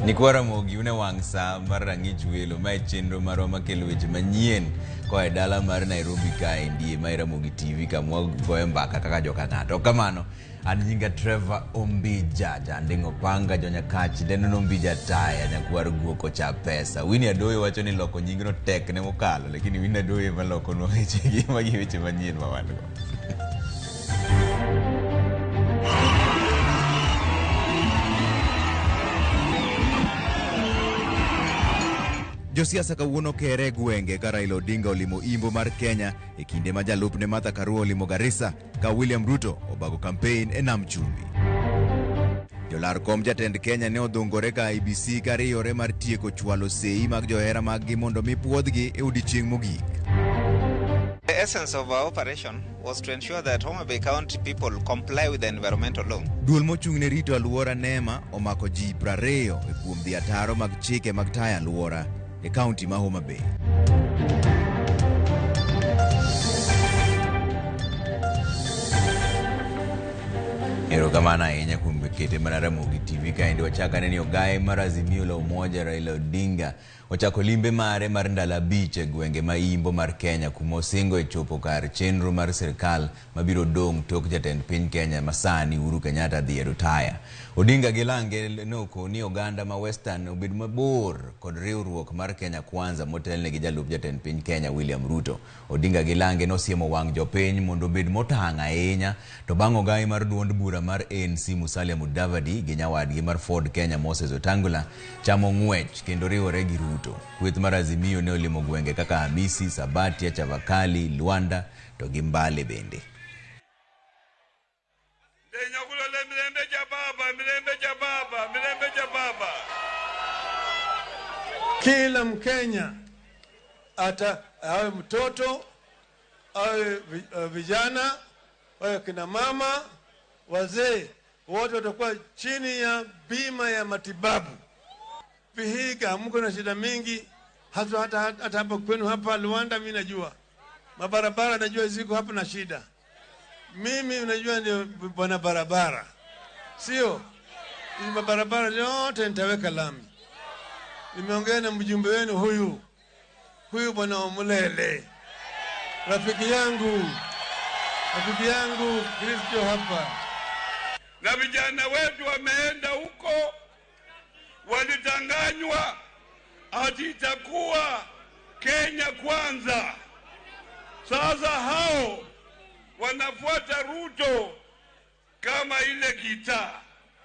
Nikwa Ramogi une wang sa mar rang'ich welo ma chenro marwa makelo weche manyien koa dala mar Nairobi kae ndiye ma Ramogi TV kamwa goyo mbaka kaka joka ng'ato. Kamano an nyinga Trevor Ombija jandingo panga jonyakachi deno Ombija taya nyakwar guoko cha pesa. Wini Adoyo wacho ni loko nyingno tek ne mokalo lakini Wini Adoyo maloko no weche gi magi weche manyien ma wan go. Josiasa kawuono kere gwenge ka Raila Odinga olimo imbo mar Kenya e kinde ma jalupne Martha Karua olimo Garissa ka William Ruto obago campaign e Nam Chumbi. Jolar kom jatend Kenya ne odhungore ka IBC ka riyore mar tieko chwalo sei mag johera mag mondo mi puodhgi e odiechieng' mogik. The essence of our operation was to ensure that Homa Bay County people comply with the environmental law. Duol mochung'ne rito alwora NEMA omako ji 20 e kuom dhi ataro mag chike mag tayo alwora e kaunti ma Homa Bay. Erokamano ahinya kuom kete mar Ramogi TV kaendi wachaka ni ogaye mar Azimio la Umoja Raila Odinga ochako limbe mare mar ndala bich e gwenge ma imbo mar Kenya kuma osingo e chopo kar chenro mar sirkal mabiro dong tok jatend piny Kenya masani Uhuru Kenyatta dhi retire. Odinga gilange noko ni oganda ma Western obed mabor kod riwruok mar Kenya Kwanza motelne gi jalup jatend piny Kenya William Ruto. Odinga gilange nosiemo wang' jopiny mondo obed motang' ahinya to bang' ogaye mar duond bura mar ANC Musalia Mudavadi gi nyawadgi mar Ford Kenya Moses Wetangula chamo ng'wech kendo riwore gi Ruto. Kweth mar Azimio ne olimo gwenge kaka Hamisi, Sabatia, Chavakali, Luanda to gi Mbale bende. Kila Mkenya ata awe mtoto awe vijana awe kina mama wazee wote watakuwa chini ya bima ya matibabu. Vihiga mko na shida mingi hata hapa kwenu hapa Luanda mimi najua. Mabarabara najua ziko hapa na shida. Mimi unajua ndio bwana barabara. Sio? Hizi mabarabara yote nitaweka lami. Nimeongea na mjumbe wenu huyu bwana Omulele. Rafiki yangu Kristo hapa. Na vijana wetu wameenda huko walitanganywa ati itakuwa Kenya kwanza. Sasa hao wanafuata Ruto kama ile gitaa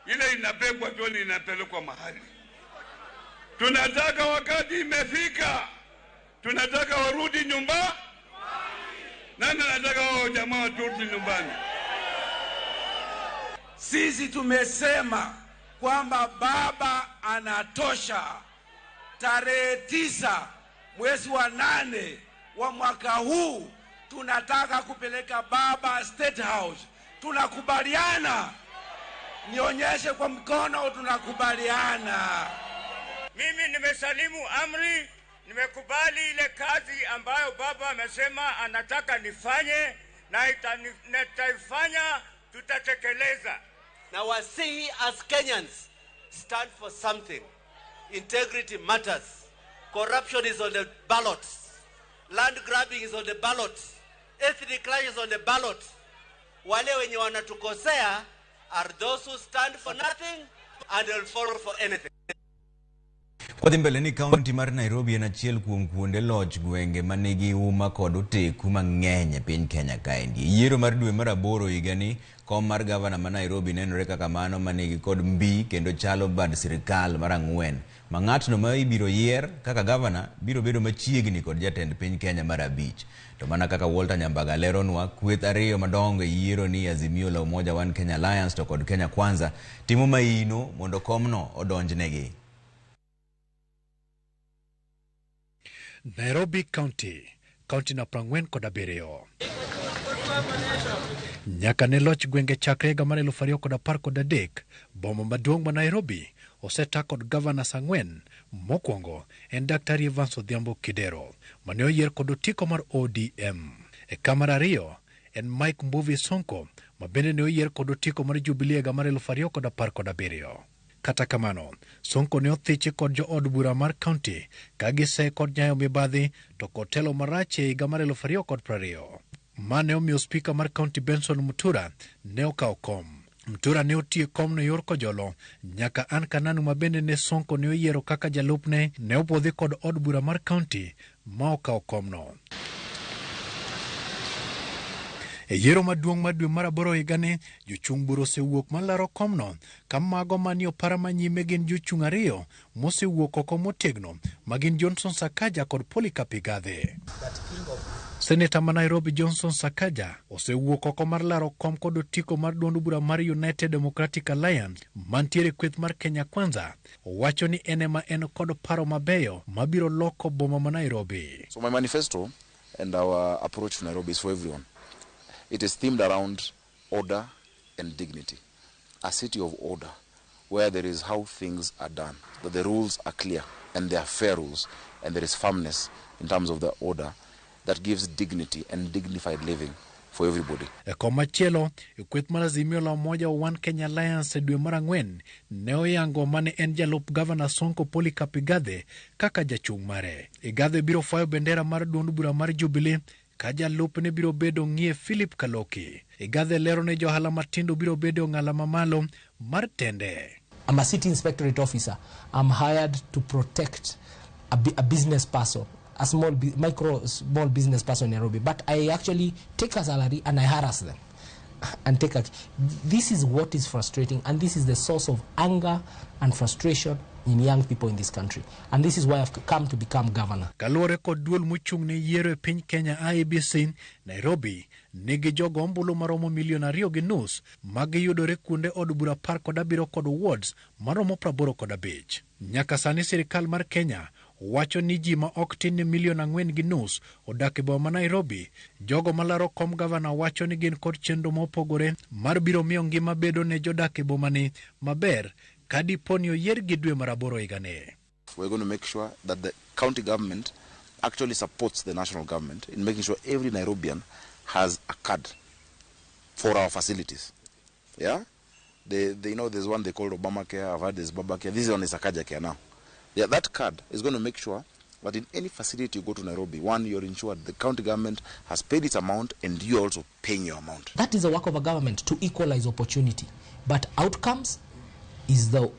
ile inapegwa tu inapelekwa mahali. Tunataka wakati imefika, tunataka warudi nyumbani. Nani anataka wao jamaa warudi nyumbani? Sisi tumesema kwamba baba anatosha. Tarehe 9 mwezi wa 8 wa mwaka huu tunataka kupeleka baba State House. Tunakubaliana? Nionyeshe kwa mkono tunakubaliana. Mimi nimesalimu amri, nimekubali ile kazi ambayo baba amesema anataka nifanye na nitaifanya, tutatekeleza. Now we as Kenyans stand for something. Integrity matters. Corruption is on the ballot. Land grabbing is on the ballot. Ethnic clash is on the ballot. Wale wenye wanatukosea are those who stand for nothing and will fall for anything. Wadhi mbele ni kaunti mar Nairobi en achiel kuom kuonde loch gwenge manigi uma kod oteku mang'eny e piny Kenya kaendi. Yiero mar dwe mar 8 higani kom mar gavana ma Nairobi nenore kaka mano manigi kod mbi kendo chalo bad sirkal mar 4 ma ng'atno ma ibiro yier kaka gavana biro bedo machiegni kod jatend piny Kenya mar 5. To mana kaka Walter Nyambaga leronwa, kweth ariyo madongo yiero ni Azimio la Umoja One Kenya Alliance to kod Kenya Kwanza timo maino mondo komno odonjnegi. Nairobi County na 47. Nyaka ne loch gwenge chakre higa mar 2013, boma maduong' ma Nairobi oseta kod gavana Sang'wen. Mokwongo en Dr. Evans Odhiambo Kidero mane oyier kod otiko mar ODM. E kamar ariyo en Mike Mbuvi Sonko ma bende ne oyier kod otiko mar Jubilee higa mar 2017. Kata kamano, Sonko ne othiche kod jo od bura mar kaunti ka gise kod nyayo mibadhi to kod telo marach e higa mar 2020. Mane omiyo spika mar kaunti Benson Mutura ne okawo kom. Mutura ne otie kom no yor kojolo nyaka An Kananu ma bende ne Sonko ne oyiero kaka jalupne ne opodhi kod od bura mar kaunti ma okawo kom no. E yiero maduong' mar dwe mar 8 higani, jochung' bura osewuok malaro komno ka mago manie opara manyime gin jochung' 2 mosewuok oko motegno ma gin Johnson Sakaja kod Polycarp Igathe. Seneta ma Nairobi Johnson Sakaja osewuok oko mar laro kom kod otiko mar duond bura mar United Democratic Alliance mantiere kweth mar Kenya Kwanza. Owacho ni en kod paro mabeyo mabiro loko boma ma Nairobi. So my manifesto and our approach to Nairobi is for everyone. It is themed around order and dignity. A city of order where there is how things are done, that the rules are clear and they are fair rules, and there is firmness in terms of the order that gives dignity and dignified living for everybody. Komachielo, kweth mar Azimio la Umoja wa One Kenya Alliance dwe mar 4 ne oyango mane en jalup Governor Sonko Polycarp Igathe kaka jachung' mare. Igathe biro fayo bendera mar duond bura mar Jubilee ka jalup ne biro bedo Ng'ie Philip Kaloki. Igathe lero ne johala matindo biro bedo ng'ala mamalo mar tende. I'm a city inspectorate officer. I'm hired to protect a business person, a small business person in Nairobi. But I actually take a salary and I harass them. And this is what is frustrating, and this is the source of anger and frustration in young people in this country. And this is why I've come to become governor. Kalore kod duol muchung' ne yiero e piny Kenya IEBC, Nairobi nigi jogo ombulu maromo 2.5 magiyudore kuonde od bura 17 kod wards maromo 85. Nyaka sani sirikal mar Kenya wacho ni ji ma ok tin ne 4.5 odak e boma Nairobi. Jogo malaro kom gavana wacho ni gin kod chenro mopogore mar biro miyo ngima bedo ne jodak e boma ni maber kadi poni oyier gi dwe mar 8 higani. We're going to make sure that the county government actually supports the national government in making sure every Nairobian has a card for our facilities. Yeah? They there's one they call Obamacare, I've heard there's Babacare, this one is Sakaja Care now. Yeah, that card is going to make sure that in any facility you go to Nairobi, one, you're ensured the county government has paid its amount and you're also paying your amount. That is the work of a government, to equalize opportunity. But outcomes is the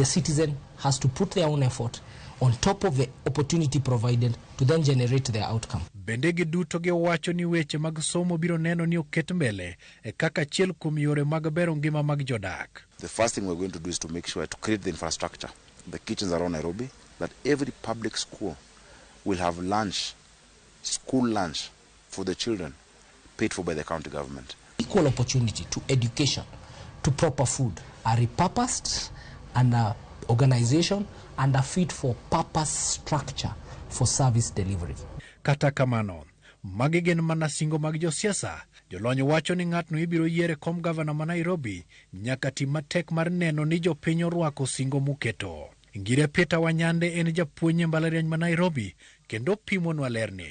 citizen has to put their own effort on top of the opportunity provided to then generate their outcome. Bendegi duto ge wacho ni weche mag somo biro neno ni oket mbele e kaka achiel kuom yore mag bero ngima mag jodak. The first thing we're going to do is to make sure to create the infrastructure, the kitchens around Nairobi, that every public school will have lunch, school lunch for the children, paid for by the county government. Equal opportunity to education, to proper food, are repurposed and organization and a fit for purpose structure for service delivery. Kata kamano, magi gin mana singo mag josiasa. Jolony wacho ni ng'atno ibiro yiere kom gavana ma Nairobi nyaka tim matek mar neno ni jopiny orwako singo muketo. Ngire Peter Wanyande en japuonj e mbalariany ma Nairobi kendo pimonwa lerni.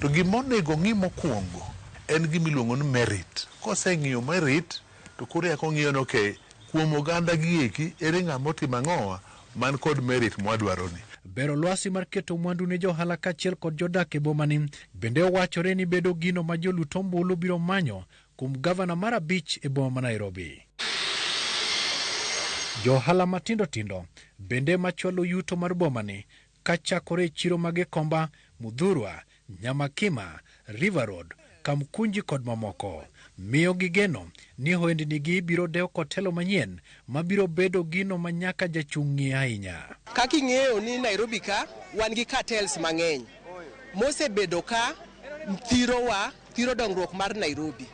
To gimonego ng'i mokwongo en gimiluongo ni merit. Koseng'iyo merit to koro eko ng'iyo no ke kuom oganda gieki ere ng'ama otimo ang'owa man kod merit mwadwaroni. Bero lwasi mar keto mwandu ne johala kaachiel kod jodak e bomani bende owachore ni bedo gino ma jolut ombulu biro manyo kuom gavana mar 5 e boma ma Nairobi. Johala matindo tindo bende machwalo yuto mar bomani kachakore chiro mage Komba, Mudhurwa, Nyamakima, River Road, Kamkunji kod mamoko. Miyo gigeno ni hoendnigi biro deo kotelo manyien mabiro bedo gino manyaka jachung'ie ahinya. Kaki ng'eyo ni Nairobi ka wan gi cartels mang'eny mosebedo ka thiro dongruok mar Nairobi.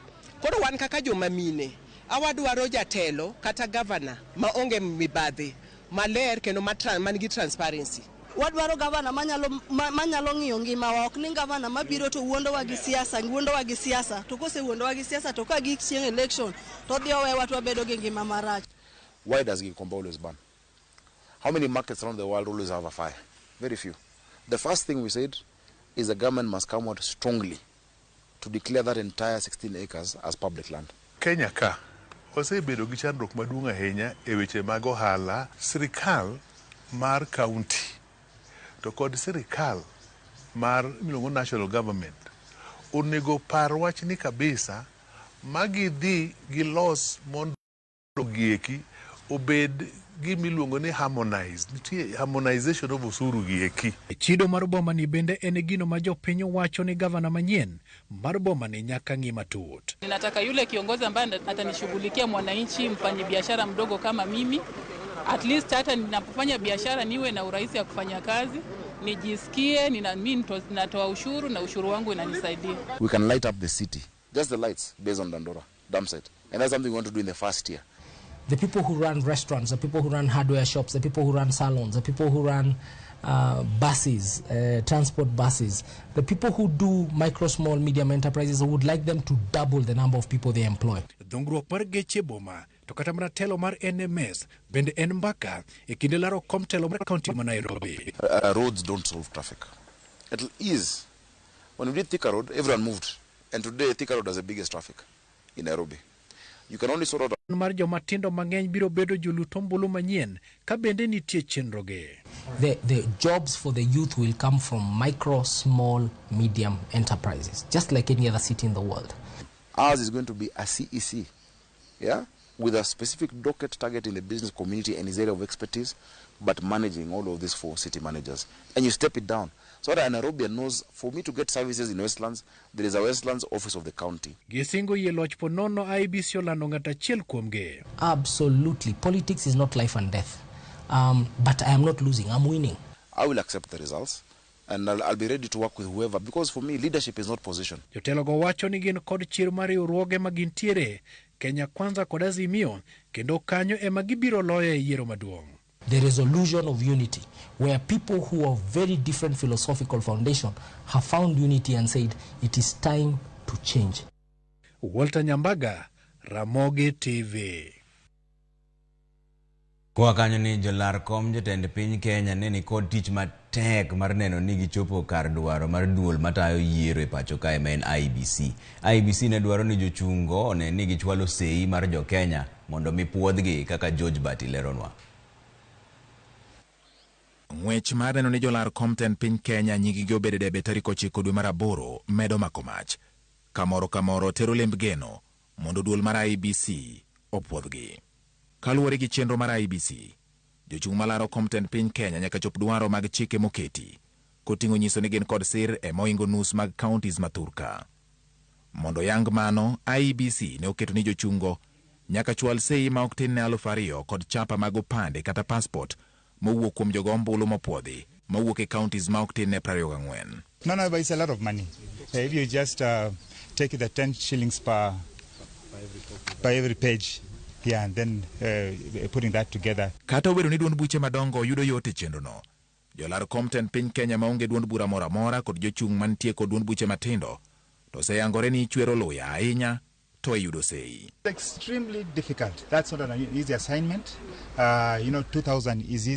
Koro wan kaka joma mine awadwaro jatelo kata governor ma onge mibadhi maler kendo man gi transparency. Wadwaro gavana manyalo ng'iyo ngimawa, ok ni gavana mabiro to wuondowa gi siasa to kose wuondowa gi siasa to ka gik chieng' election to dhi owewa to wabedo gi ngima marach. Why does Gikomba always burn? How many markets around the world always have a fire? Very few. The first thing we said is the government must come out strongly to declare that entire 16 acres as public land. Kenya ka osebedo gi chandruok maduong' ahinya e weche mag ohala. Sirikal mar county to kod sirikal mar miluongo national government onego par wachni kabisa magidhi gilos mondo gieki obed gimiluongo ni harmonized. Nitie harmonization of osuru gieki. Chido mar boma ni bende en gino ma jopiny wacho ni gavana manyien mar boma ni nyaka ng'i matut. Ninataka yule kiongozi ambaye atanishughulikia mwananchi, mfanyi biashara mdogo kama mimi. At least hata ninapofanya biashara niwe na urahisi ya kufanya kazi, nijisikie mimi natoa ushuru na ushuru wangu inanisaidia. We can light up the city, just the lights based on Dandora dam site, and that's something we want to do in the first year. The people who run restaurants, the people who run hardware shops, the people who run salons, the people who run buses, transport buses, the people who do micro, small, medium enterprises, would like them to double the number of people they employ. Dhungruok mar geche boma to kata mana telo mar NMS bende en mbaka e kinde laro kom telo mar county ma Nairobi. Roads don't solve traffic. It is when we did Thika Road, everyone moved, and today Thika Road has the biggest traffic in Nairobi. You can only sort out mar joma tindo mang'eny biro bedo joluto ombulu manyien ka bende nitie chenroge. The jobs for the youth will come from micro, small, medium enterprises, just like any other city in the world. Ours is going to be a CEC, yeah, with a specific docket target in the business community and his area of expertise, but managing all of these 4 city managers. And you step it down. So that a Nairobian knows, for me to get services in Westlands, there is a Westlands office of the county. Gisingo ye loch ponono IBC olando ng'ata achiel kuomgi. Absolutely. Politics is not life and death. But I am not losing. I'm winning. I will accept the results, and I'll be ready to work with whoever, because for me, leadership is not position. Jotelogo wacho ni gin kod chir mar riwruoge ma gintiere, Kenya Kwanza kod Azimio, kendo kanyo ema gibiro loyo e yiero maduong'. There is illusion of unity, where people who have very different philosophical foundation have found unity and said, it is time to change. Walter Nyambaga, Ramogi TV. Kwa kanyo ni jolar kom jotend piny Kenya ni kod tich matek mar neno ni gichopo kar dwaro mar duol matayo yiero e pacho kae ma en IBC. IBC ne dwaro ni jochungo ne ni gichwalo sei mar jo Kenya mondo mipuodhgi kaka George Bati leronwa. Ng'wech mar neno ni jolar kom piny Kenya nyigi obedo debe tarik 9 dwe mar 8 medo mako mach. Kamoro tero lemb geno mondo duol mar IBC opuodhgi. Kaluwore gi chenro mar IBC, jochung' malaro kom piny Kenya nyaka chop dwaro mag chike moketi, koting'o nyiso ni gin kod sir e moingo nus mag counties mathurka. Mondo yang mano, IBC ne oketo ni jochungo nyaka chwal sei ma ok tin ne 2,000 kod chapa mag opande kata passport mowuok kuom jogo ombulu mopuodhi mowuok e counties ma ok tin ne 24. No, but it's a lot of money. If you just take the 10 shillings per every page, yeah, and then putting that together. Kata obedo ni duond buche madongo yudo yote chenro no, jolar kom piny Kenya maonge duond bura mora mora kod jochung' mantie kod duond buche matindo, to seyangore ni chwero luya ahinya to yudo sei. Extremely difficult. That's not an easy assignment. 2,000 is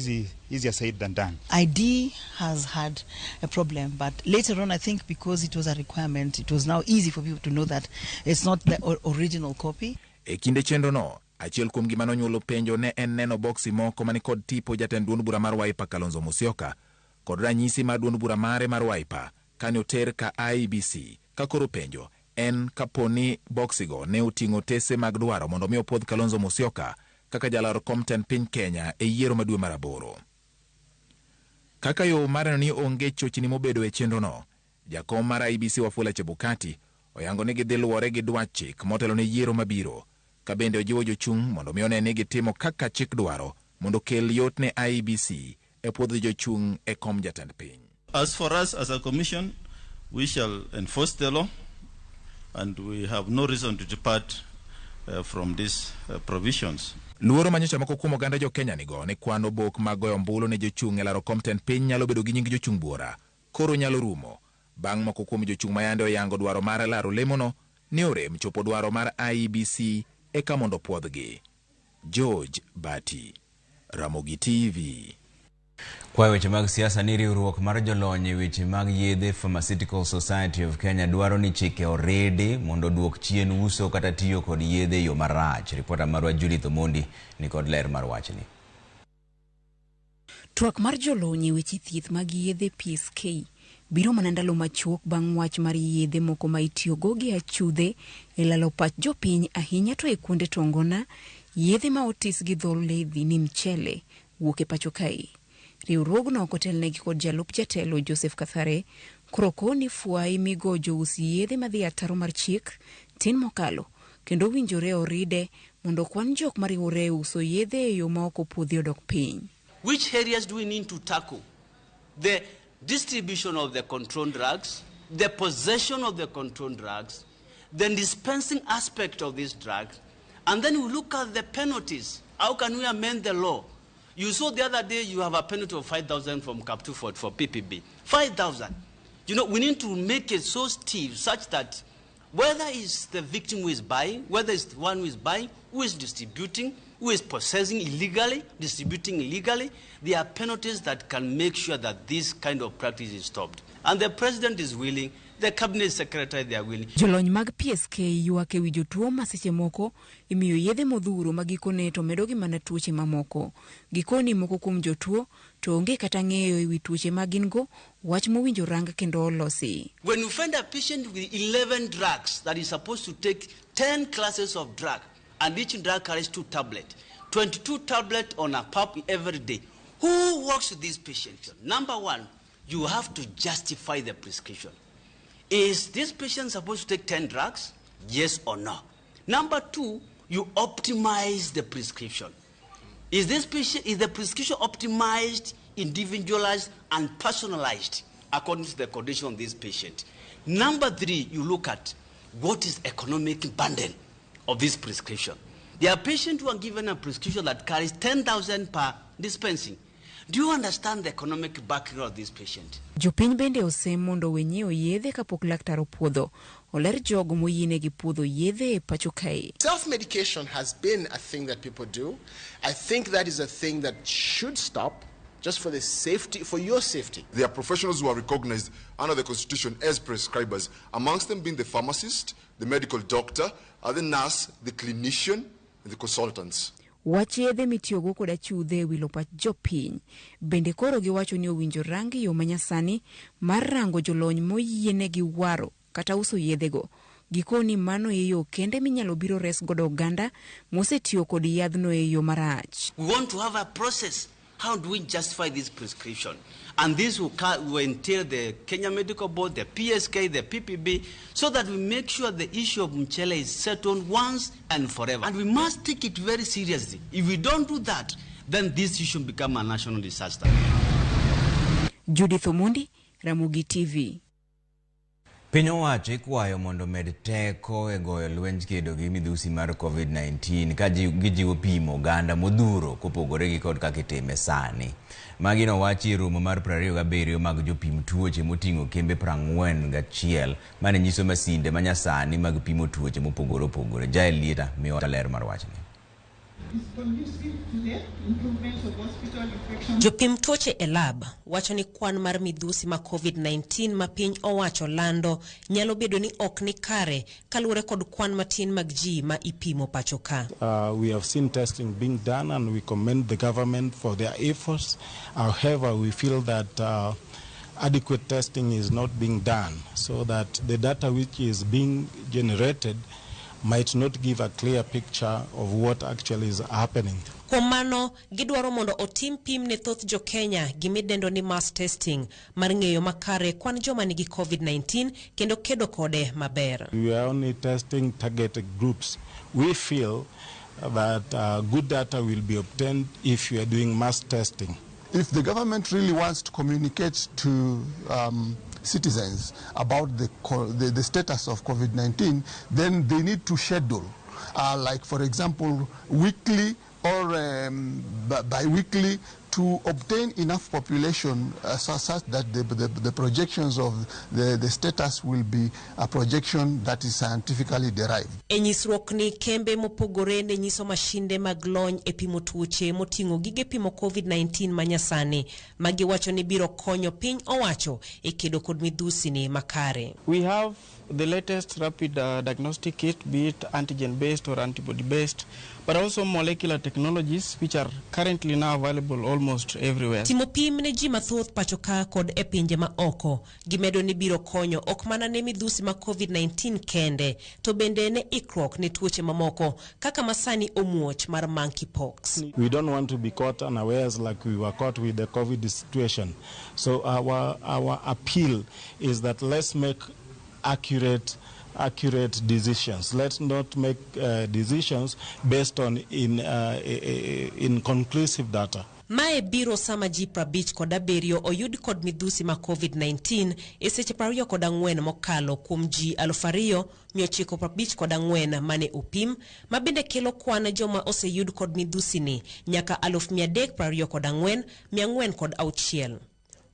easier said than done. ID has had a problem, but later on, I think because it was a requirement, it was now easy for people to know that it's not the original copy. E kinde chenro no, achiel kuom gima nonyuolo penjo ne en neno boksi moko mani kod tipo jatend duond bura mar Wiper Kalonzo Musyoka kod ranyisi mar duond bura mare mar Wiper kane oter ka IBC. Kakoro penjo en kaponi boksigo ne oting'o tese mag dwaro mondo mi opuodh Kalonzo Musyoka kaka jalar kom piny Kenya e yiero madwe mar 8. Kaka yo mar ni onge chochni mobedo e chenro no, jakom mar IBC Wafula Chebukati oyango ni gidhi luwore gi dwach chik motelo ne yiero mabiro, ka bende ojiwo jochung' mondo mi one ni gitimo kaka chik dwaro mondo kel yot ne IBC e puodho jochung' e kom jatend piny. As for us as a commission, we shall enforce the law and we have no reason to depart from these provisions. Luoro manyocha moko kuom oganda jo Kenya nigo ni kwano bok mag goyo ombulu ne jochung' e laro kom piny nyalo bedo gi nying jochung' buora koro nyalo rumo bang' moko kuom jochung' mayande oyango dwaro mar laro lemono ni orem chopo dwaro mar IBC eka mondo puodhgi. George Bati, Ramogi TV. Kwa weche mag siasa ni riwruok mar jolony e weche mag yedhe Pharmaceutical Society of Kenya dwaro ni chike oredi mondo duok chien uso kata tiyo kod yedhe yo marach. Ripota marwa Judith Omondi ni kod ler mar wachni. Twak mar jolony e weche thieth mag yedhe PSK biro mana ndalo machuok bang' wach mar yedhe moko ma itiyogo gi achudhe e lalo pach jopiny ahinya to e kuonde tongona yedhe ma otis gi dho ledhi ni mchele wuok e pacho kae. Riwruogno otelnegi kod jalup jatelo Joseph Kathare kroko ni fuai migo jous yedhe madhi ataro mar chik tin mokalo kendo winjore oride mondo kwan jok mariwore uso yedhe e yo ma ok opuodhi odok piny. Which areas do we need to tackle? The distribution of the controlled drugs, the possession of the controlled drugs, the dispensing aspect of these drugs, and then we look at the penalties. How can we amend the law? You saw the other day you have a penalty of 5,000 from Cap 2 for PPB. 5,000. You know, we need to make it so stiff such that whether it's the victim who is buying, whether it's the one who is buying, who is distributing, who is possessing illegally, distributing illegally, there are penalties that can make sure that this kind of practice is stopped. And the president is willing, the cabinet secretary they are willing. Jolony mag PSK yuake wi jotuo maseche moko imiyo yedhe modhuro magikone to medogi mana tuoche mamoko. Gikoni moko kuom jotuo to onge kata ng'eyo e wi tuoche magingo, wach mowinjo rang kendo olosi. When you find a patient with 11 drugs that is supposed to take 10 classes of drug, and each drug carries 2 tablets, 22 tablets on a pump every day, who works with these patients? Number one, you have to justify the prescription. Is this patient supposed to take 10 drugs? Yes or no? Number two, you optimize the prescription. Is the prescription optimized, individualized, and personalized according to the condition of this patient? Number three, you look at what is economic burden of this prescription. There are patients who are given a prescription that carries 10,000 per dispensing. Do you understand the economic background of this patient? Jopiny bende osem mondo wenyeo yedhe kapok laktar opuodho. Oler jogo moyiene gi puodho yedhe e pacho kae. Self-medication has been a thing that people do. I think that is a thing that should stop, just for the safety, for your safety. There are professionals who are recognized under the Constitution as prescribers, amongst them being the pharmacist, the medical doctor, the nurse, the clinician, and the consultants. Wach yedhe mitiyogo kod achudhe e wilo pach jopiny bende koro giwacho ni owinjo rangi yo manyasani mar rango jolony moyiene gi waro kata uso yedhego. Gikoni mano e yo kende minyalo biro res godo oganda mosetiyo kod yadhno e yo marach. We want to have a process. How do we justify this prescription? And this will entail the Kenya Medical Board, the PSK, the PPB, so that we make sure the issue of mchele is settled once and forever. And we must take it very seriously. If we don't do that, then this issue will become a national disaster. Judith Omondi, Ramogi TV. Piny owacho ikwayo mondo med teko e goyo lwenj kedo gi midhusi mar COVID-19 ka gijiwo pimo oganda modhuro kopogore gi kod kaka itime sani. Magi nowachi e romo mar 27 mag jopim tuoche moting'o kembe 41 mane nyiso masinde manyasani mag pimo tuoche mopogore opogore. Jael Lieta miyo ler mar wachni. Jopim tuoche e lab wacho ni kwan mar midhusi ma COVID-19 ma piny owacho lando nyalo bedo ni ok ni kare kaluwore kod kwan matin mag ji ma ipimo pacho ka. We have seen testing being done and we commend the government for their efforts. However, we feel that adequate testing is not being done so that the data which is being generated might not give a clear picture of what actually is happening. Kuom mano, gidwaro mondo otim pim ne thoth jo Kenya gimidendo ni mass testing mar ng'eyo makare kwan joma nigi COVID-19 kendo kedo kode maber. We are only testing targeted groups. We feel that good data will be obtained if you are doing mass testing. If the government really wants to communicate to citizens about the status of COVID-19, then they need to schedule, like for example, weekly or bi-weekly to obtain enough population such that the projections of the status will be a projection that is scientifically derived. Enyisruok ni kembe mopogore ne nyiso mashinde mag lony e pimo tuoche moting'o gige pimo COVID-19 manyasani magiwacho ni biro konyo piny owacho e kedo kod midhusi ni makare. We have the latest rapid diagnostic kit, be it antigen-based or antibody-based, but also molecular technologies which are currently now available almost everywhere. Timo pim ne ji mathoth pachoka kod e pinje ma oko gimedo ni biro konyo ok mana ne midhusi ma COVID-19 kende to bende ne ikruok ne tuoche mamoko kaka masani omuoch mar monkeypox. We don't want to be caught unawares like we were caught with the COVID situation. So our appeal is that let's make accurate decisions. Let's not make decisions based on inconclusive data. Mae biro sama ji 57 oyud kod midhusi ma COVID-19 e seche 24 mokalo kuom ji 2,954 mane opim, ma bende kelo kwan joma oseyud kod midhusi ni nyaka 324,406.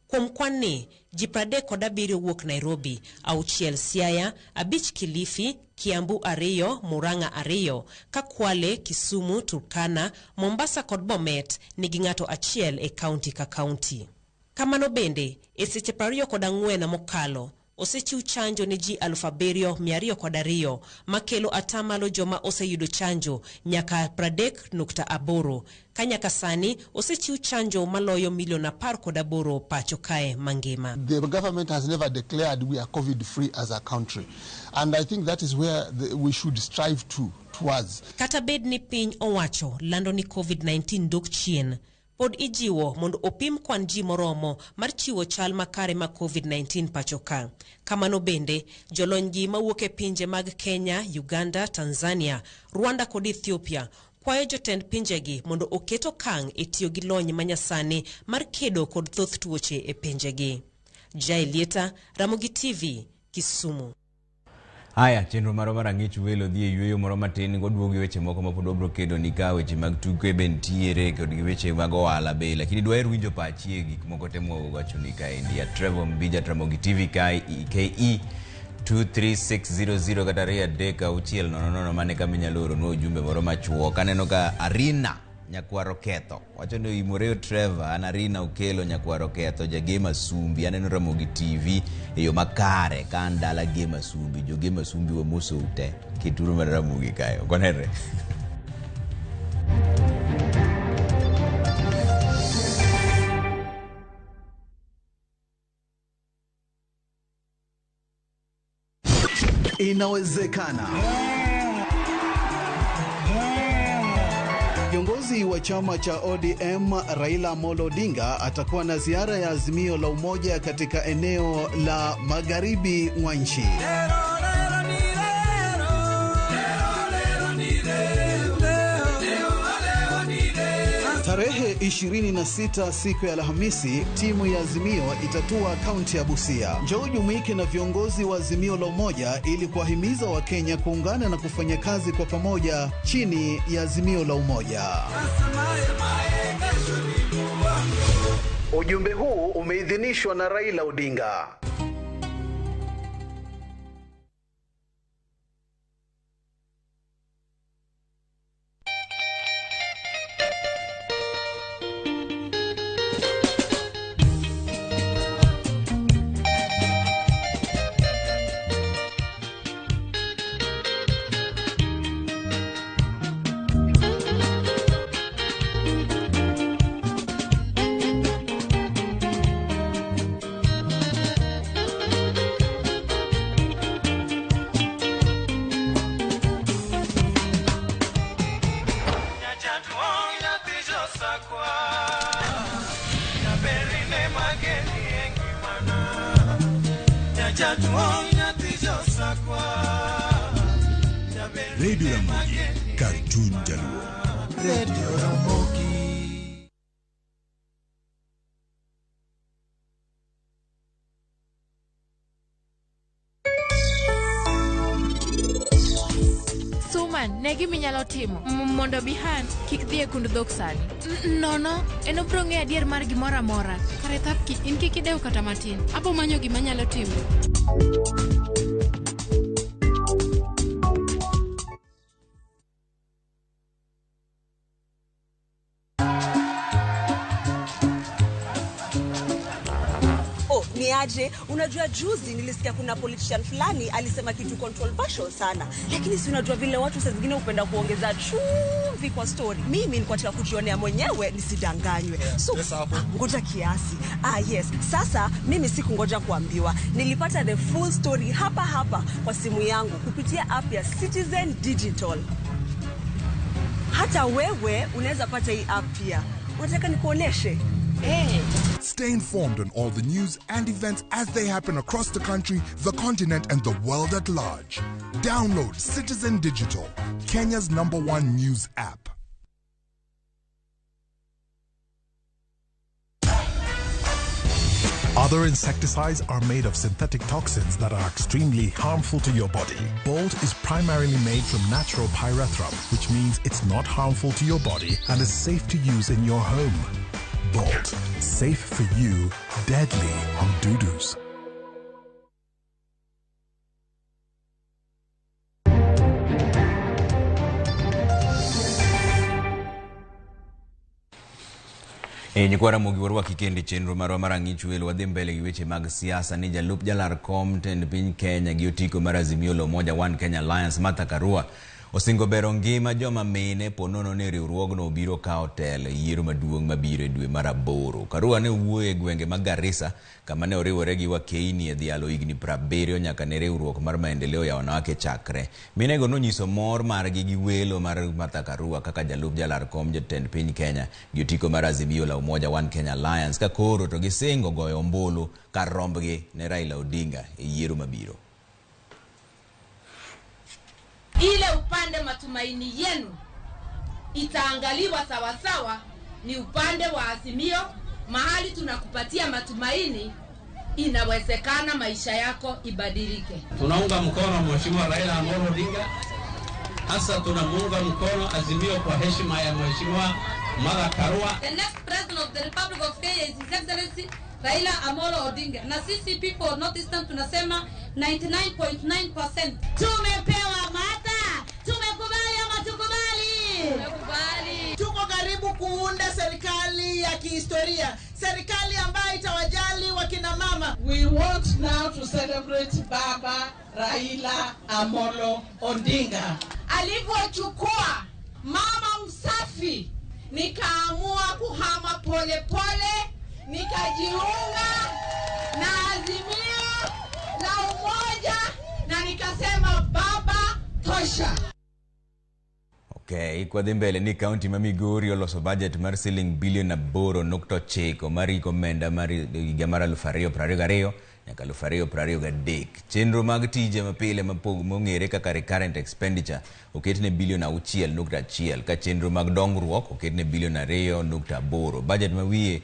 Kuom kwan ni, ji 37 wuok Nairobi, 6 Siaya, 5 Kilifi, Kiambu 2, Murang'a 2, Kakwale, Kisumu, Turkana, Mombasa kod Bomet nigi ng'ato achiel e kaunti ka kaunti. Kamano bende, e seche 24 mokalo, osechiw chanjo ne ji 7,202 makelo atamalo joma oseyudo chanjo nyaka 30.8 ka nyaka sani osechiw chanjo maloyo milion 18 pacho kae mangima. The government has never declared we are COVID-free as a country, and I think that is where we should strive towards. Kata bed ni piny owacho lando ni COVID-19 dok chien, pod ijiwo mondo opim kwan ji moromo mar chiwo chal makare ma COVID-19 pachoka. Kamano bende, jolony gi mawuok e pinje mag Kenya, Uganda, Tanzania, Rwanda kod Ethiopia kwayo jotend pinjegi mondo oketo kang' e tiyo gi lony manyasani mar kedo kod thoth tuoche e pinjegi. Jailieta, Ramogi TV, Kisumu. Haya, chenro maro marang'ich welo dhi e yweyo moro matin goduogi weche moko ma pod obro kedo ni ka weche mag tuke ben tiere kod weche mag ohala be, lakini dwaher winjo pachie gik moko temo wacho ni ka endi. Trevor Ombija, Ramogi TV KE 23600 kata 3 mane kama inyalo oro no ujumbe moro machuok. Aneno ka Arina nyakwaro ketho wacho ni imoreo Trevor an Arina ukelo nyakwaro ketho jagema sumbi. Aneno Ramogi TV e yo makare ka ndala gema sumbi jo gema sumbi wa moso ute kituru mar Ramogi kayo konere. Inawezekana. Kiongozi wa chama cha ODM Raila Amolo Odinga atakuwa na ziara ya Azimio la Umoja katika eneo la magharibi mwa nchi. Tarehe 26 siku ya Alhamisi, timu ya Azimio itatua kaunti ya Busia. Njoo jumuike na viongozi wa Azimio la Umoja ili kuwahimiza Wakenya kuungana na kufanya kazi kwa pamoja chini ya Azimio la Umoja. Ujumbe huu umeidhinishwa na Raila Odinga. Radio Ramogi, Cartoon Jaluo. Radio Ramogi. Bihan, negi minyalo timo. Mondo Bihan kik dhie kund dhok sani. Nono, en obro ng'e adier mar gimora mora. Kare thapki, in kik idew kata matin. Abo manyo gima nyalo timo. Niaje, unajua juzi nilisikia kuna politician fulani alisema kitu controversial sana, lakini si unajua vile watu saa zingine upenda kuongeza chumvi kwa story. Mimi nilikuwa nataka kujionea mwenyewe nisidanganywe. So ngoja kiasi. Yes, sasa mimi sikungoja kuambiwa. Nilipata the full story hapa kwa simu yangu kupitia app ya Citizen Digital. Hata wewe unaweza pata hii app pia. Unataka nikuoneshe? Stay informed on all the news and events as they happen across the country, the continent, and the world at large. Download Citizen Digital, Kenya's #1 news app. Other insecticides are made of synthetic toxins that are extremely harmful to your body. Bolt is primarily made from natural pyrethrum, which means it's not harmful to your body and is safe to use in your home. Bolt, safe for you, deadly on doo-doos. Nyikwa Ramogi warwa kikendi chenro marwa marang'ichu welo wadhi mbele gi weche mag siasa ni jalup jalar kom tend piny Kenya gi otiko mar Azimio la Umoja One Kenya Alliance Martha Karua osingo bero ngima joma mine ponono ni riwruogno obiro kao telo yiero maduong' mabiro e dwe mar aboro. Karua ne wuoyo e gwenge mag Garissa kama ne oriwore gi wakeini e dhialo higni 70 nyaka ne riwruok mar maendeleo ya wanawake chakre. Minego nonyiso mor margi gi welo mar Martha Karua kaka jalup jalar kom jatend piny Kenya gi otiko mar Azimio la Umoja One Kenya Alliance ka koro to gisingo goyo ombulu kar rombgi ne Raila Odinga e yiero mabiro. Ile upande matumaini yenu itaangaliwa sawasawa ni upande wa Azimio, mahali tunakupatia matumaini, inawezekana maisha yako ibadilike. Tunaunga mkono Mheshimiwa Raila Amolo Odinga, hasa tunamuunga mkono Azimio kwa heshima ya Mheshimiwa Martha Karua. The next president of the Republic of Kenya is His Excellency Raila Amolo Odinga. Na sisi people of North Eastern tunasema 99.9% tumepewa Martha. Tumekubali ama tukubali? Tumekubali. Tuko karibu kuunda serikali ya kihistoria, serikali ambayo itawajali wakina mama. We want now to celebrate Baba Raila Amolo Odinga. Alivyochukua mama msafi, nikaamua kuhama pole pole, nikajiunga na Azimio la Umoja na nikasema baba tosha. Okay, kwa mbele ni county ma Migori oloso budget mar siling bilion 8.9 mari komenda mari gamara 2022 nyaka 2023. Chenro mag tije mapile mong'ere kaka recurrent expenditure oketne bilion 6.1 ka chenro mag dongruok oketne bilion 2.8. Budget ma wiye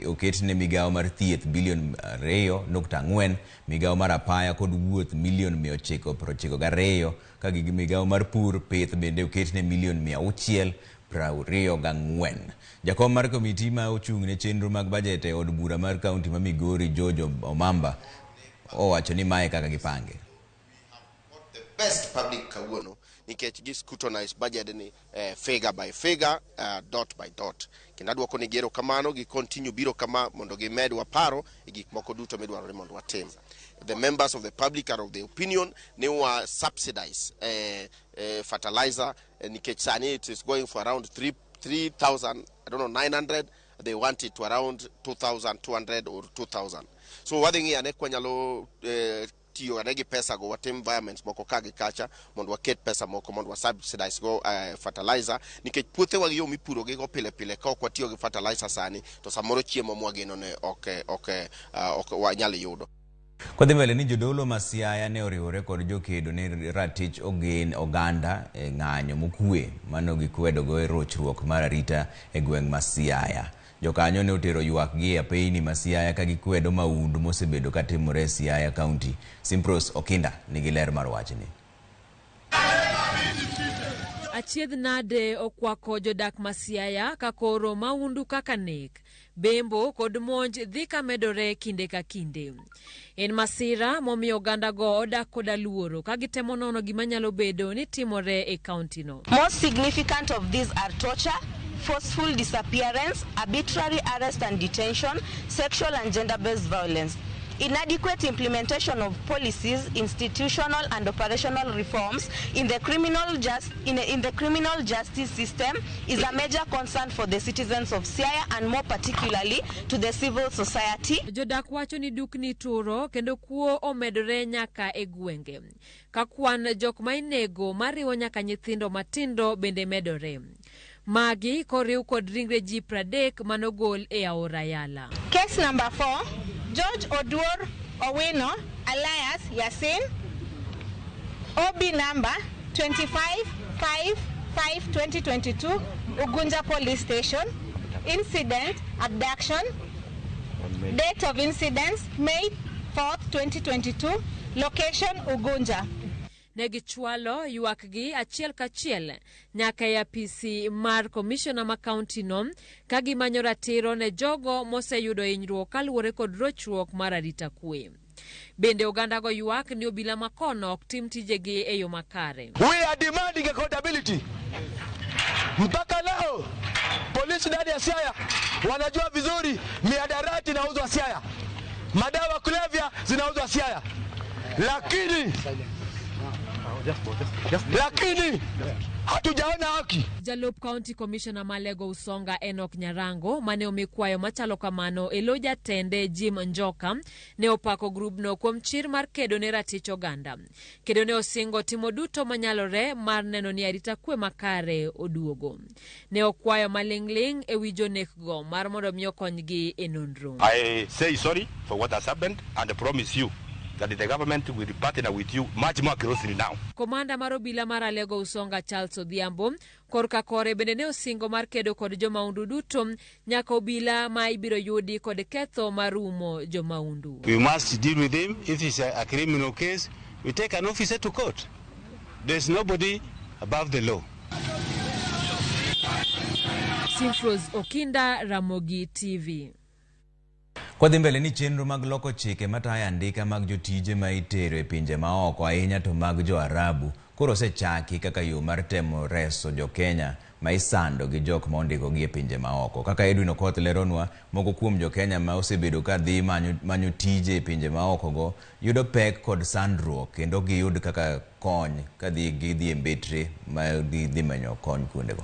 oketne migawo mar thieth bilion 2.4, migawo mar apaya kod wuoth milion 992 ka gi migawo mar pur pith bende oketne milion 624. Jakom mar komiti ma ochung' ne chenro mag budget e od bura mar kaunti ma Migori George Omamba owacho ni mae kaka gipange. The best public kawuono nikech gi scrutinize budget ni figure by figure, dot by dot. Kendo adwoko ni gero kamano gi continue biro kama mondo gimed waparo e gik moko duto midwaro mondo watim. The members of the public are of the opinion they were subsidize fertilizer nikech sani it is going for around 3,000, I don't know, 900. They want it to around 2,200 or 2,000. So what thing ane kwa nyalo tiyo anegi pesa go watim environments moko kagi kacha mondo waket pesa moko mondo subsidize go fertilizer nikech puothe wa yo mipuro gi go pile pile ka ok tiyo gi fertilizer sani to samoro chiemo mwageno ne ok wanyalo yudo. Kwa mbele ni jodolo Masiaya ne oriwore kod jokedo ne ratich oganda e ng'anyo mokue mano gikwedo go e rochruok mar arita e gweng' Masiaya. Jokanyo ne otero ywak gi e peini Masiaya ka gikwedo maundu mosebedo katimore Siaya County. Simpros Okinda nigi ler mar wachni. achiedh nade okwako jodak Masiaya kakoro maundu kaka nek, bembo kod monj dhi kamedore kinde ka kinde. En masira momiyo oganda go odak koda luoro ka gitemo nono gima nyalo bedo ni timore e kaunti no. Most significant of these are torture, forceful disappearance, arbitrary arrest and detention, sexual and gender-based violence. Inadequate implementation of policies, institutional and operational reforms in the criminal justice system is a major concern for the citizens of Siaya and more particularly to the civil society. Jodak wacho ni dukni turo kendo kuo omedore nyaka e gwenge. Kakwan jok ma inego mariwo nyaka nyithindo matindo bende medore. Magi koriw kod ringre ji 30 manogol e aora Yala. Case number 4, George Oduor Owino alias Yasin, OB number 25-5-5-2022, Ugunja Police Station. Incident, abduction. Date of incidents, May 4th, 2022. Location, Ugunja. Negichwalo yuakgi achiel kachiel nyaka ya PC mar commissioner ma county no kagimanyo ratiro ne jogo moseyudo hinyruok kaluwore kod rochruok mar arita kwe. Bende oganda go yuak ni obila makono ok tim tijegi e yo makare. We are demanding accountability. Mpaka leo polisi ndani ya Siaya wanajua vizuri miadarati inauzwa Siaya, madawa kulevya zinauzwa Siaya, lakini hatujaona haki. Jalup County Commissioner Malego Usonga Enoch Nyarango mane omikwayo machalo kamano eloja tende Jim Njoka ne opako grubno kuom chir mar kedo ne ratich oganda. Kedo ne osingo timo duto manyalore mar neno ni arita kwe makare oduogo. Ne okwayo malingling e wi jonek go mar mondo miyo konygi e nonro. I say sorry for what has happened and I promise you that the government will partner with you much more closely now. Komanda mar obila mar Alego Usonga Charles Odhiambo korka kore bende ne osingo mar kedo kod jomaundu duto nyaka obila ma ibiro yudi kod ketho marumo jomaundu. We must deal with him. If it's a criminal case, we take an officer to court. There's nobody above the law. Simfros Okinda, Ramogi TV. Kwa dhi mbele ni chenro mag loko chike mataya andika mag jotije ma itero e pinje maoko ahinya to mag jo Arabu koro osechaki kaka yo mar temo reso jo Kenya ma isando gi jok ma ondiko gi e pinje maoko. Kaka Edwin Okoth leronwa, moko kuom jo Kenya ma osebedo ka dhi manyo tije e pinje maoko go yudo pek kod sandruok kendo giyud kaka kony ka gidhi e mbetre ma dhi manyo kony kuonde go.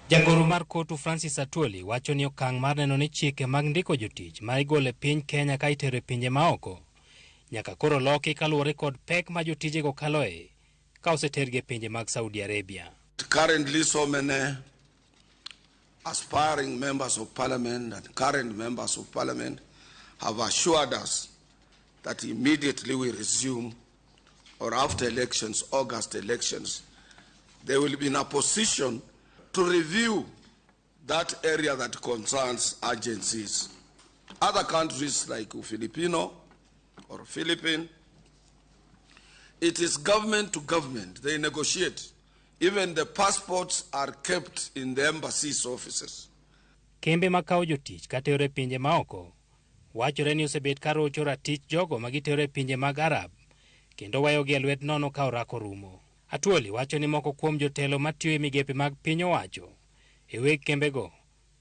Jagoro mar kotu Francis Atwoli wacho ni okang' mar neno ni chike mag ndiko jotich ma igole piny Kenya ka itero e pinje maoko nyaka koro loki kaluwore kod pek ma jotije go kaloe ka osetergi e pinje mag Saudi Arabia. Currently, so many aspiring members of parliament and current members of parliament have assured us that immediately we resume, or after elections, August elections, they will be in a position to review that area that concerns agencies. Other countries like Filipino or Philippine, it is government to government. They negotiate. Even the passports are kept in the embassy's offices. Kembe makao jotich katero e pinje maoko wachore ni osebet karocho ratich jogo magitero e pinje mag Arab kendo wayogi e lwet nono ka orako rumo. Atwoli wacho ni moko kuom jotelo matiyo e migepe mag piny owacho e weg kembego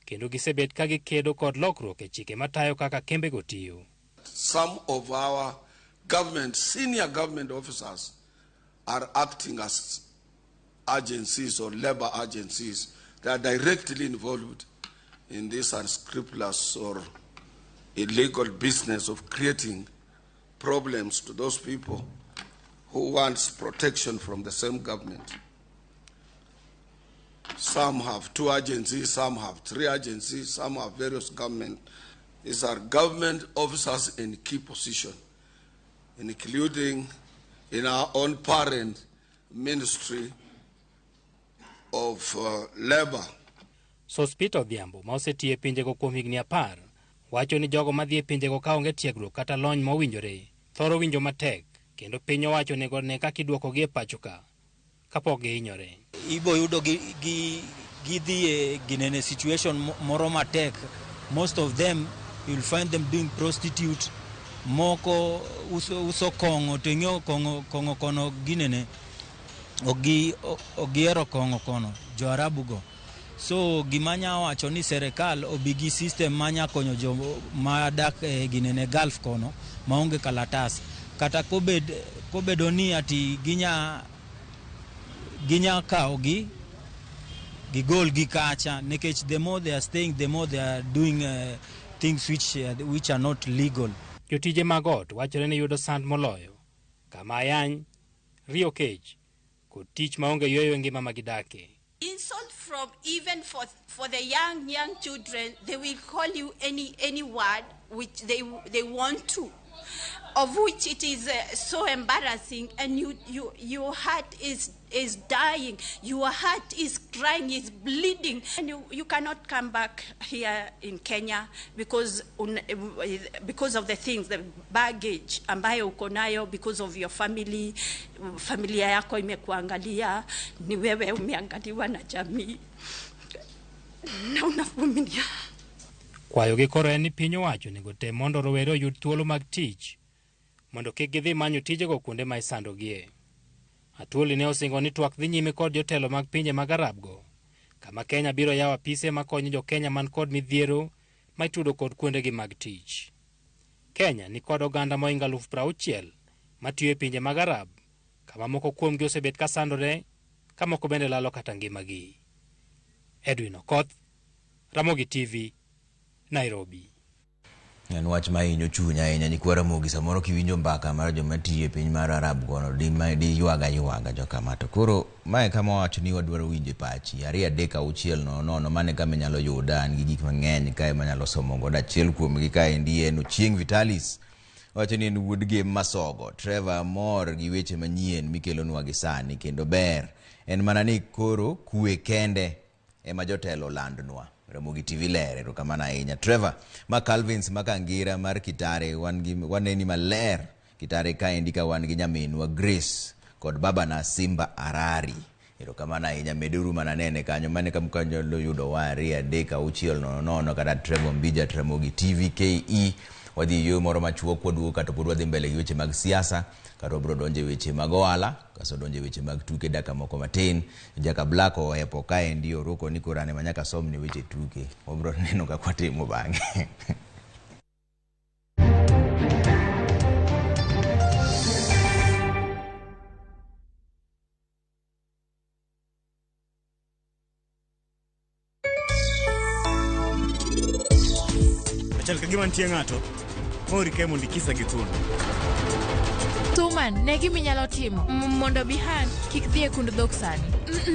kendo gisebet ka gikedo kod lokruok e chike matayo kaka kembego tiyo. Some of our government, senior government officers are acting as agencies or labor agencies. They are directly involved in this unscrupulous or illegal business of creating problems to those people who wants protection from the same government. Some have 2 agencies, some have 3 agencies, some have various government. These are government officers in key position, including in our own parent ministry of labor. Sospito Odhiambo ma osetiyo e pinjego kuom higni 10 wacho ni jogo madhi e pinjego ka onge tiegruok kata lony mowinjore thoro winjo matek kendo piny owacho nego ne kaka idwoko gi e pacho ka kapok gihinyore. Ibo yudo gidhi ginene situation moro matek. Most of them you'll find them doing prostitute, moko uso kongo, teng'o kongo kono ginene ogiero kongo kono jo Arabu go. So gimanya wacho ni serikal obigi system manya konyo jo madak ginene Gulf kono maonge kalatas, kata kobedo ni ati ginya kaogi gigol gikacha, nekech the more they are staying, the more they are doing things which are not legal. Jotije mag ot wachore ni yudo sand moloyo kama ayany, rio kech kod tich maonge yweyo ngima magidake. Insult from even for the young children, they will call you any word which they want to, of which it is so embarrassing, and your heart is dying, your heart is crying, is bleeding, and you cannot come back here in Kenya because of the things, the baggage ambayo uko nayo, because of your family, familia yako imekuangalia, ni wewe umeangaliwa na jamii na unavumilia. Kwayo gi koro en ni piny owacho nego tem mondo rowere oyud thuolo mag tich mondo kik gidhi manyo tijego kuonde ma isandogie. Atuoli ne osingo ni twak dhi nyime kod jotelo mag pinje mag Arabgo, kama Kenya biro yawo apise makonyo jo Kenya man kod midhiero ma itudo kod kuondegi mag tich. Kenya ni kod oganda moinga 60,000 matiyo e pinje mag Arab, kama moko kuomgi osebet ka sandore, ka moko bende lalo kata ngimagi. Edwin Okoth, Ramogi TV, Nairobi. En wach mahinyo chunya ahinya ni kwa Ramogi samoro kiwinjo mbaka mar joma tiyo e piny mar Arab kono di ywaga joka mato. Koro mae kama wacho ni wadwaro winje pachi 2-3-6 mane kama nyalo yuda an gi gik mang'eny kae manyalo somo godo. Achiel kuom gi kae ndiye no Chieng Vitalis wacho ni en wuod game masogo. Trevor mor gi weche manyien mikelonwa gi sani kendo ber en mana ni koro kwe kende ema jotelo landnwa. Ramogi TV lere ro kama na ahinya. Trevor ma Calvins makangira mar Kitare waneni maler Kitare kaendi ka wan gi nyaminwa Grace kod baba na Simba Arari. Ero kama na ahinya meduru mananene kanyo mane kamkanyo lo yudo wa 2-3-6 kata Trevor Ombija Ramogi TV KE wadhi yo moro machuo kwadwo kata pod wadhi mbele gi weche mag siasa kata bro donje weche mag ohala kaso donje weche mag tuke daka moko matin. Jaka Black ohepo kae ndio roko ni kurane manyaka som ni weche tuke obro neno ka kwatimo bange. Achal kagima ntie ng'ato mori ke mondo ikisa githuno. Tuman, ne gimi nyalo timo mondo bihan kik dhie kund dhok sani.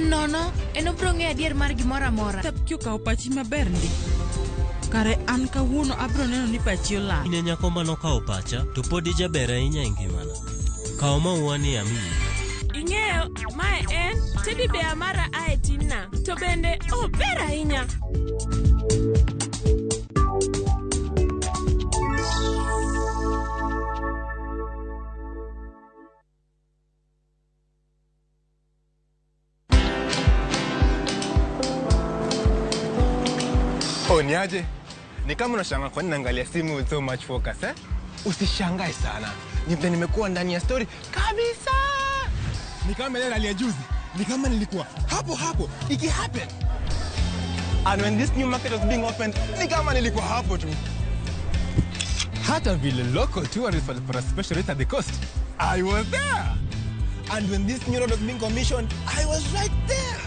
Nono, en obro ng'e adier mar gimoro amora. Kyo kawo pachi maber ndi. Kare an kawuono abro neno ni pachi olal. Ine nyako mano kawo pacha, to pod ijaber ahinya e ngimana. Kawo maua ni amiyi. Ing'eyo, mae en teddy bear mara ae tinna. To bende, ber ahinya. Niaje? Ni kama unashangaa kwa nini naangalia simu with so much focus eh? Usishangae sana. Nimekuwa ndani ya story kabisa. Ni kama ile hali ya juzi. Ni kama nilikuwa hapo iki happen. And when this new market was being opened, ni kama nilikuwa hapo tu. Hata vile local tourists for a special rate at the coast, I was there. And when this new road was being commissioned, I was right there.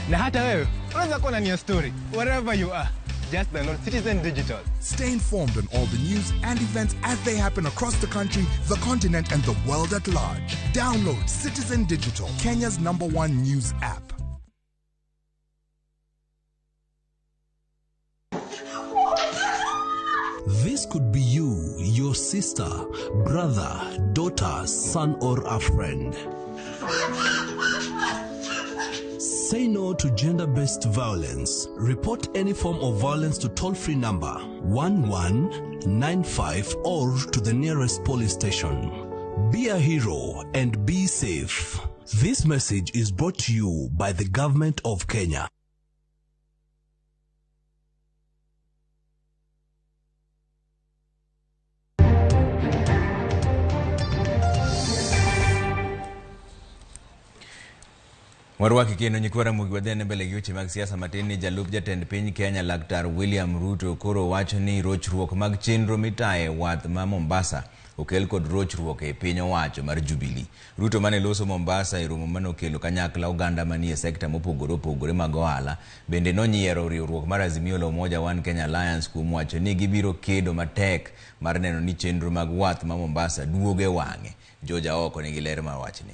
Na hata wewe unaweza kuwa ndani ya story wherever you are. Just download Citizen Digital. Stay informed on all the news and events as they happen across the country, the continent, and the world at large. Download Citizen Digital, Kenya's #1 news app. This could be you, your sister, brother, daughter, son, or a friend. Say no to gender-based violence. Report any form of violence to toll-free number 1195 or to the nearest police station. Be a hero and be safe. This message is brought to you by the government of Kenya. Warwaki kendo nyikwara Ramogi wadhene mbele gi weche mag siasa matin ni jalup jatend piny Kenya Laktar William Ruto koro wacho ni rochruok mag chenro mitaye wath ma Mombasa okel kod rochruok e piny owacho mar Jubilee. Ruto mane loso Mombasa e romo mane okelo kanyakla oganda manie sekta mopogore mag ohala bende nonyiero riwruok mar Azimio la Umoja One Kenya Alliance kuom wacho ni gibiro kedo matek mar neno ni chenro mag wath ma Mombasa duoge wang'e. Joja oko nigi ler mar wachni.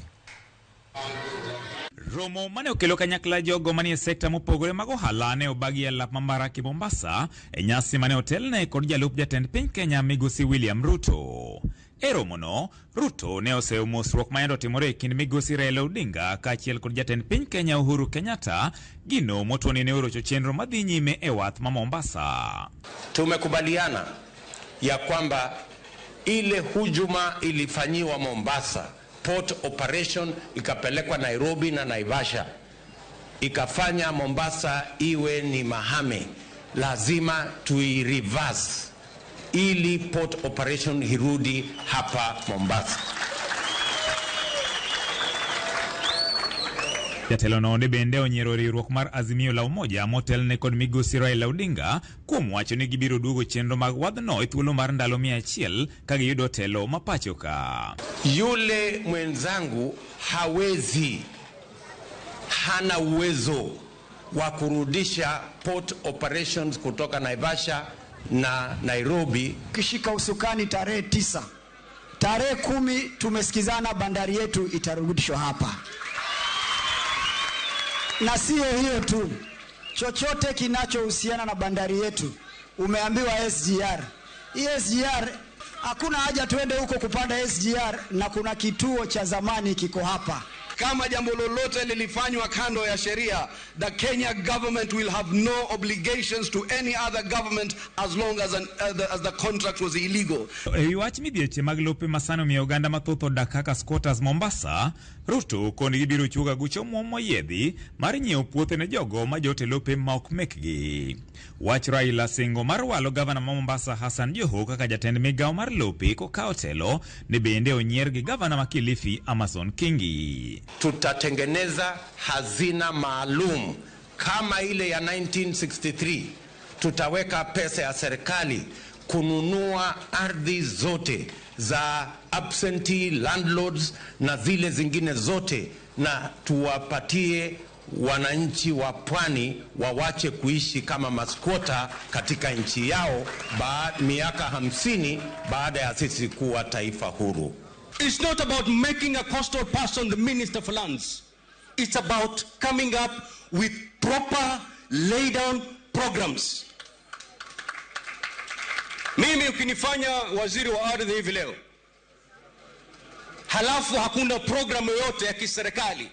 Romo mane okelo kanyakla jogo manie sekta mopogore mag ohala ne obagi alap mambaraki Mombasa e nyasi mane otelne kod jalup jatend piny Kenya Migosi William Ruto. E romono, Ruto ne oseo mosruok mayando timore e kind Migosi Raila Odinga kaachiel kod jatend piny Kenya Uhuru Kenyatta gino motoni ne orocho chenro madhi nyime e wath ma Mombasa. Tumekubaliana ya kwamba ile hujuma ilifanyiwa Mombasa, port operation ikapelekwa Nairobi na Naivasha, ikafanya Mombasa iwe ni mahame, lazima reverse ili port operation hirudi hapa Mombasa. Jatelo no ne bende onyiero riwruok mar Azimio la Umoja motelne kod Migosi Raila Odinga kuom wacho ni gibiro duogo chenro mag wadhno e thuolo mar ndalo 100 ka giyudo telo mapachoka. Yule mwenzangu hana uwezo wa kurudisha port operations kutoka Naivasha na Nairobi. Kishika usukani tarehe 9. Tarehe 10 tumesikizana bandari yetu itarudishwa hapa. Na sio hiyo tu, chochote kinachohusiana na bandari yetu umeambiwa SGR. SGR hakuna haja tuende huko kupanda SGR na kuna kituo cha zamani kiko hapa. Kama jambo lolote lilifanywa kando ya sheria, the Kenya government will have no obligations to any other government as long as the contract was illegal. Wach midhieche mag lope masano miyo oganda mathoth odak kaka squatters Mombasa, Ruto koni gibiro chuga gucho muomo yedhi mar nyiewo puothe ne jogo ma jote lope ma ok mekgi. Wach Raila Singo mar walo gavana ma Mombasa Hassan Joho kaka jatend migawo mar lope kokao telo ne bende onyier gi gavana ma Kilifi Amason Kingi. Tutatengeneza hazina maalum kama ile ya 1963. Tutaweka pesa ya serikali kununua ardhi zote za absentee landlords na zile zingine zote, na tuwapatie wananchi wa pwani wawache kuishi kama maskwota katika nchi yao miaka 50 baada ya sisi kuwa taifa huru. It's not about making a coastal person the Minister for Lands. It's about coming up with proper lay down programs. Mimi ukinifanya waziri wa ardhi hivi leo, halafu hakuna program yoyote ya kiserikali,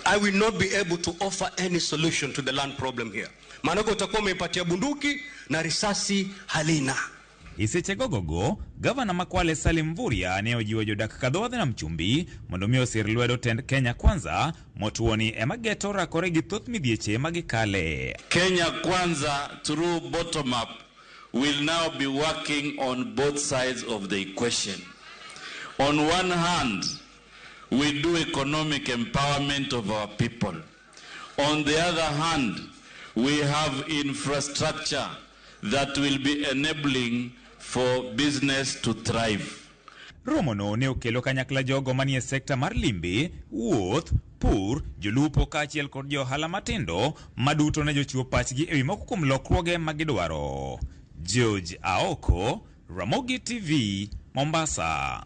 I will not be able to offer any solution to the land problem here. Maana utakuwa umeipatia bunduki na risasi halina. Isechegogogo, gavana Makwale Salim Mvurya ne ojiwo jodak kadhodhe na mchumbi mondo mi osir lwedo tend Kenya Kwanza motuoni ema geto rakore gi thoth midhieche magikale. Kenya Kwanza through bottom up will now be working on both sides of the equation. On one hand, we do economic empowerment of our people. On the other hand, we have infrastructure that will be enabling for business to thrive. Romono ne okelo kanyakla jogo manie sekta mar limbe, wuoth, pur, jolupo kaachiel kod johala matindo maduto ne jochiwo pachgi ewi moko kuom lokruoge magidwaro. George Aoko, Ramogi TV, Mombasa.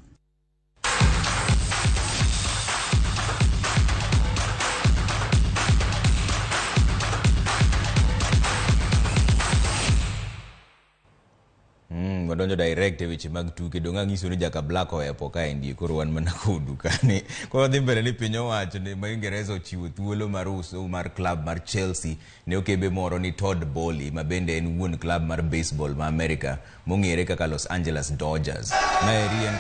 Wadonjo direct weche mag tuke donga ngiso ni jaka Black oepo ka endi koro wan mana kudu kani koro dhi mbele ni piny owacho ni Uingereza ochiwo thuolo mar uso mar club mar Chelsea ne okebe moro ni Todd Bowley ma bende en wuon club mar baseball ma America mong'ere kaka Los Angeles Dodgers. Maeri en